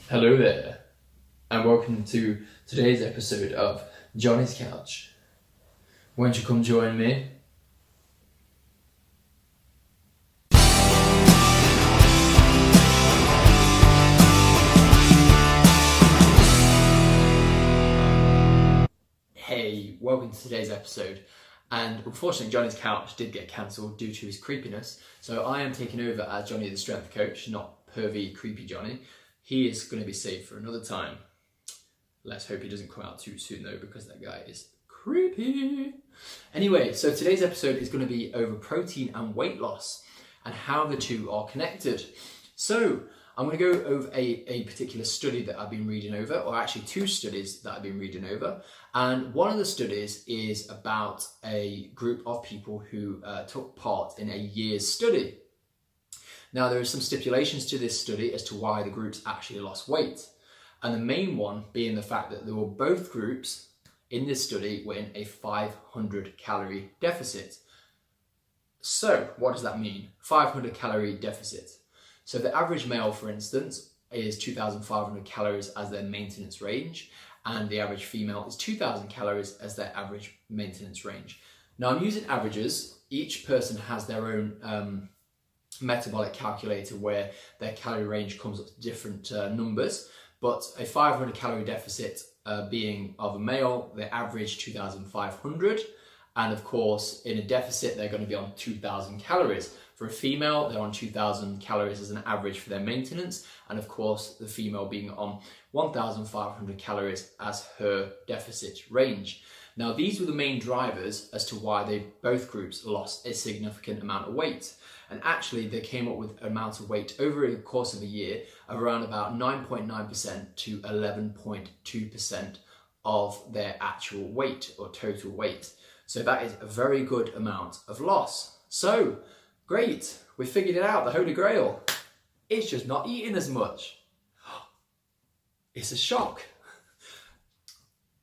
Hello there, and welcome to today's episode of Johnny's Couch. Won't you come join me? Hey, welcome to today's episode. And unfortunately, Johnny's Couch did get cancelled due to his creepiness, so I am taking over as Johnny the Strength Coach, not pervy, creepy Johnny. He is going to be saved for another time. Let's hope he doesn't come out too soon though, because that guy is creepy. Anyway, so today's episode is going to be over protein and weight loss and how the two are connected. So I'm going to go over a particular study that I've been reading over, or actually two studies that I've been reading over. And one of the studies is about a group of people who took part in a year's study. Now, there are some stipulations to this study as to why the groups actually lost weight. And the main one being the fact that there were both groups in this study were in a 500 calorie deficit. So what does that mean? 500 calorie deficit. So the average male, for instance, is 2,500 calories as their maintenance range, and the average female is 2,000 calories as their average maintenance range. Now, I'm using averages. Each person has their own metabolic calculator where their calorie range comes up to different numbers, but a 500 calorie deficit being of a male, they average 2,500, and of course in a deficit they're going to be on 2,000 calories. For a female, they're on 2,000 calories as an average for their maintenance, and of course the female being on 1,500 calories as her deficit range. Now, these were the main drivers as to why both groups lost a significant amount of weight. And actually, they came up with an amount of weight over the course of a year of around about 9.9% to 11.2% of their actual weight or total weight. So that is a very good amount of loss. So, great, we figured it out, the Holy Grail. It's just not eating as much. It's a shock.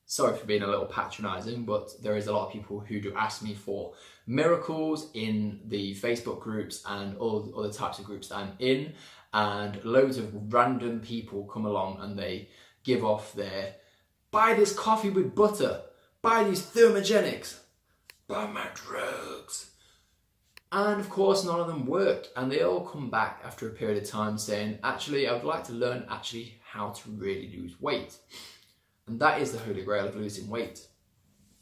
Sorry for being a little patronising, but there is a lot of people who do ask me for miracles in the Facebook groups and all other types of groups that I'm in, and loads of random people come along and they give off their, buy this coffee with butter, buy these thermogenics, buy my drugs. And of course, none of them worked, and they all come back after a period of time saying, actually, I would like to learn actually how to really lose weight. And that is the Holy Grail of losing weight.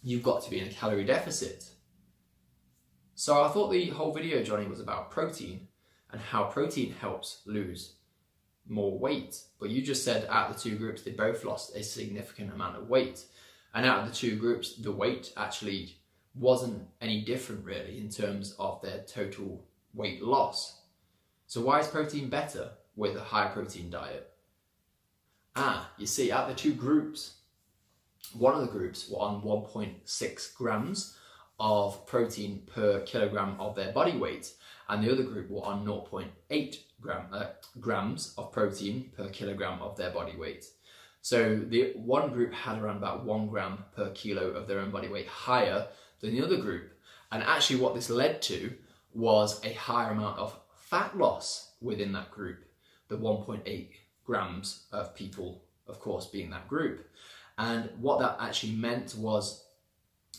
You've got to be in a calorie deficit. So I thought the whole video, Johnny, was about protein and how protein helps lose more weight. But you just said out of the two groups, they both lost a significant amount of weight. And out of the two groups, the weight actually wasn't any different really in terms of their total weight loss. So why is protein better with a high protein diet? You see, out of the two groups, one of the groups were on 1.6 grams of protein per kilogram of their body weight, and the other group were on 0.8 grams of protein per kilogram of their body weight. So the one group had around about 1 gram per kilo of their own body weight higher than the other group. And actually what this led to was a higher amount of fat loss within that group, the 1.8 grams of people, of course, being that group. And what that actually meant was,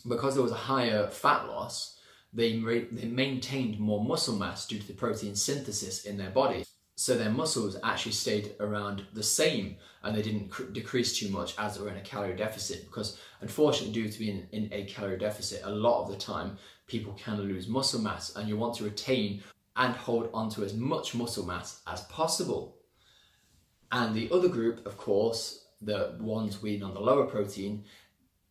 because there was a higher fat loss, they maintained more muscle mass due to the protein synthesis in their body. So their muscles actually stayed around the same, and they didn't decrease too much as they were in a calorie deficit, because unfortunately, due to being in a calorie deficit, a lot of the time people can lose muscle mass, and you want to retain and hold onto as much muscle mass as possible. And the other group, of course, the ones being on the lower protein,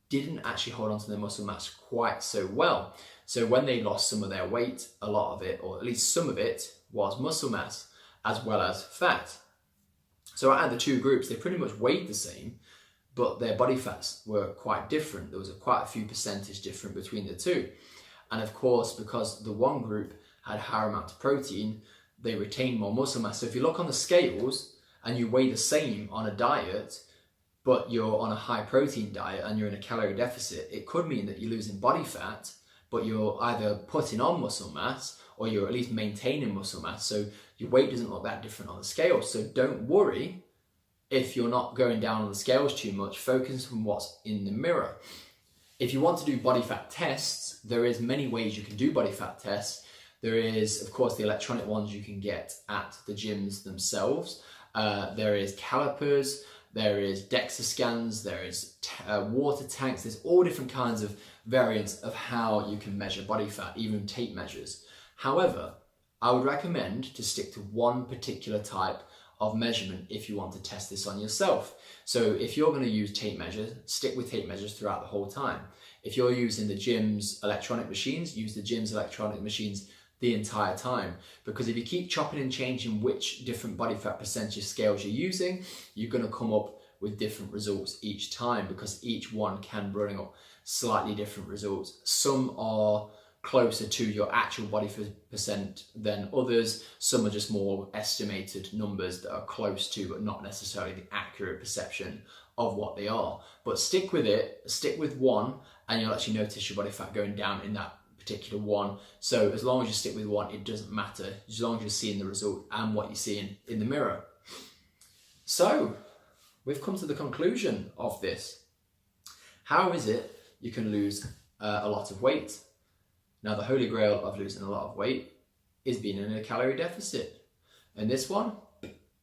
didn't actually hold onto their muscle mass quite so well. So when they lost some of their weight, a lot of it, or at least some of it, was muscle mass as well as fat. So out of the two groups, they pretty much weighed the same, but their body fats were quite different. There was quite a few percentage difference between the two. And of course, because the one group had a higher amount of protein, they retained more muscle mass. So if you look on the scales and you weigh the same on a diet, but you're on a high protein diet and you're in a calorie deficit, it could mean that you're losing body fat, but you're either putting on muscle mass or you're at least maintaining muscle mass. So your weight doesn't look that different on the scale. So don't worry if you're not going down on the scales too much, focus on what's in the mirror. If you want to do body fat tests, there is many ways you can do body fat tests. There is, of course, the electronic ones you can get at the gyms themselves. There is calipers, there is DEXA scans, there is water tanks. There's all different kinds of variants of how you can measure body fat, even tape measures. However, I would recommend to stick to one particular type of measurement if you want to test this on yourself. So if you're going to use tape measures, stick with tape measures throughout the whole time. If you're using the gym's electronic machines, use the gym's electronic machines the entire time. Because if you keep chopping and changing which different body fat percentage scales you're using, you're going to come up with different results each time, because each one can bring up slightly different results. Some are closer to your actual body percent than others. Some are just more estimated numbers that are close to, but not necessarily the accurate perception of what they are. But stick with it, stick with one, and you'll actually notice your body fat going down in that particular one. So as long as you stick with one, it doesn't matter, as long as you're seeing the result and what you're seeing in the mirror. So we've come to the conclusion of this. How is it you can lose a lot of weight? Now, the holy grail of losing a lot of weight is being in a calorie deficit. And this one,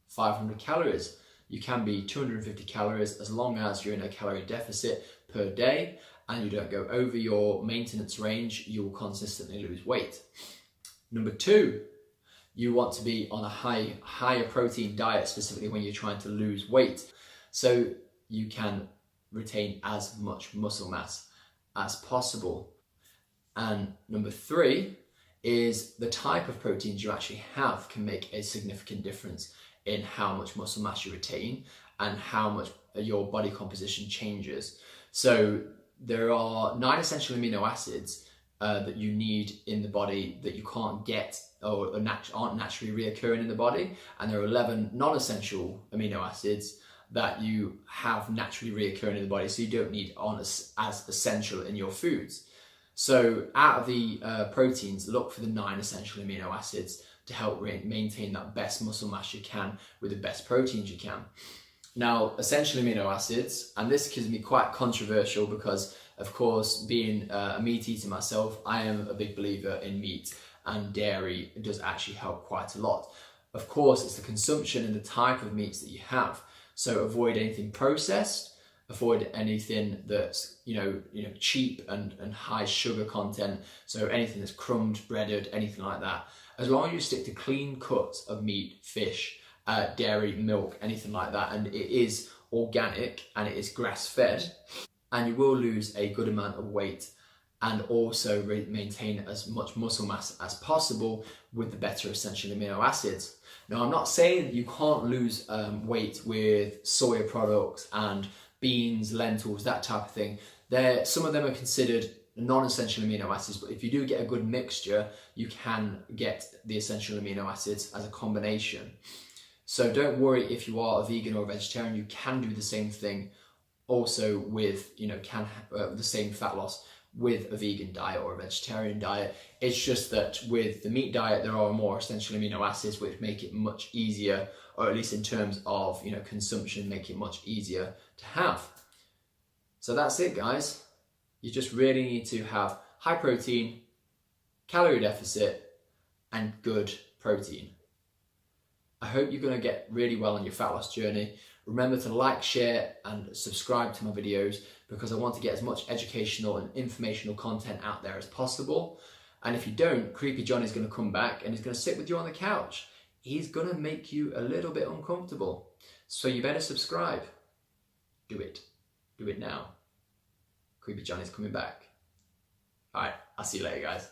500 calories. You can be 250 calories as long as you're in a calorie deficit per day and you don't go over your maintenance range. You will consistently lose weight. Number two, you want to be on a higher protein diet, specifically when you're trying to lose weight, so you can retain as much muscle mass as possible. And number three is the type of proteins you actually have can make a significant difference in how much muscle mass you retain and how much your body composition changes. So there are 9 essential amino acids that you need in the body that you can't get or aren't naturally reoccurring in the body. And there are 11 non-essential amino acids that you have naturally reoccurring in the body, so you don't need as essential in your foods. So out of the proteins, look for the 9 essential amino acids to help maintain that best muscle mass you can with the best proteins you can. Now, essential amino acids, and this can be quite controversial because, of course, being a meat eater myself, I am a big believer in meat, and dairy does actually help quite a lot. Of course, it's the consumption and the type of meats that you have. So avoid anything processed, avoid anything that's cheap and high sugar content. So anything that's crumbed, breaded, anything like that. As long as you stick to clean cuts of meat, fish, dairy, milk, anything like that, and it is organic and it is grass-fed, and you will lose a good amount of weight and also maintain as much muscle mass as possible with the better essential amino acids. Now, I'm not saying that you can't lose weight with soya products and beans, lentils, that type of thing. Some of them are considered non-essential amino acids, but if you do get a good mixture, you can get the essential amino acids as a combination. So don't worry if you are a vegan or a vegetarian, you can do the same thing also with, the same fat loss with a vegan diet or a vegetarian diet. It's just that with the meat diet, there are more essential amino acids which make it much easier, or at least in terms of consumption, make it much easier to have. So that's it, guys. You just really need to have high protein, calorie deficit, and good protein. I hope you're going to get really well on your fat loss journey. Remember to like, share, and subscribe to my videos, because I want to get as much educational and informational content out there as possible. And if you don't, Creepy Johnny's going to come back and he's going to sit with you on the couch. He's going to make you a little bit uncomfortable. So you better subscribe. Do it. Do it now. Creepy Johnny's coming back. Alright, I'll see you later, guys.